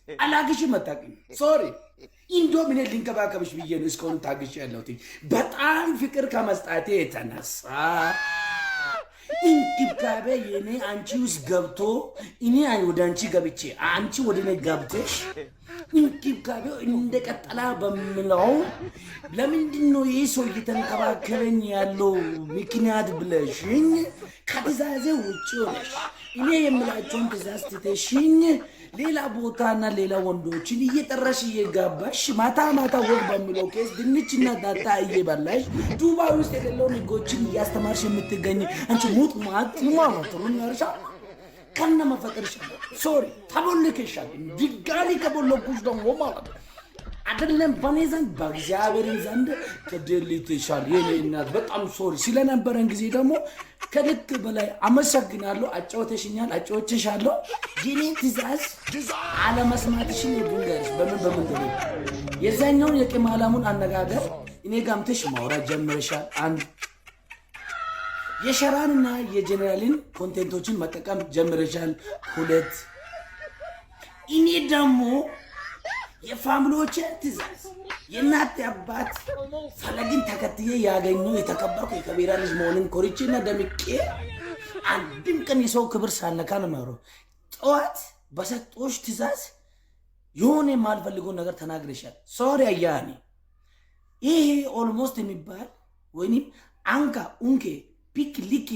አላግሽ መጣቅኝ ሶሪ ኢንዶ ምን ሊንከባከብሽ ብዬ ነው እስካሁን ታግሽ ያለሁት በጣም ፍቅር ከመስጣቴ የተነሳ እንክብካቤ የኔ አንቺ ውስጥ ገብቶ እኔ ወደ አንቺ ገብቼ አንቺ ወደ እኔ ገብተሽ እንክብካቤው እንደቀጠላ በመላው ለምንድን ነው ይሄ ሰው እየተንከባከበኝ ያለው ምክንያት ብለሽኝ ከትእዛዜ ውጭ ሆነሽ እኔ የምላቸውን ትእዛዝ ትተሽኝ ሌላ ቦታና ሌላ ወንዶችን እየጠራሽ እየጋባሽ ማታ ማታ ወግ በሚለው ኬስ ድንችና ዳጣ እየበላሽ ዱባይ ውስጥ የሌለውን ህጎችን እያስተማርሽ የምትገኝ አንቺ ሙጥ ማለት ነው ያርሻ ከነ መፈጠርሽ ሶሪ ተቦልከሻል ድጋሚ ከቦለኩሽ ደግሞ ማለት አይደለም በኔ ዘንድ በእግዚአብሔር ዘንድ ከደልተሻል የኔ እናት በጣም ሶሪ ስለነበረን ጊዜ ደግሞ ከልክ በላይ አመሰግናለሁ አጫውተሽኛል የኔ ትእዛዝ አለመስማትሽን ይቡንገርሽ በምን ደለ የዛኛውን የቅማላሙን አነጋገር እኔ ጋምተሽ ማውራት ጀመርሻል አንድ የሸራንና የጀነራልን ኮንቴንቶችን መጠቀም ጀምረሻል ሁለት እኔ ደግሞ የፋሚሊዎቼ ትእዛዝ የእናት አባት ፈለግን ተከትዬ ያገኘው የተከበርኩ የከቢራ ልጅ መሆንን ኮርቼና ደምቄ አንድም ቀን የሰው ክብር ሳልነካ ነው የማወራው ጠዋት በሰጦሽ ትእዛዝ የሆነ የማልፈልገው ነገር ተናግረሻል ሶሪ አያኔ ይሄ ኦልሞስት የሚባል ወይንም አንካ ኡንኬ ፒክ ሊክ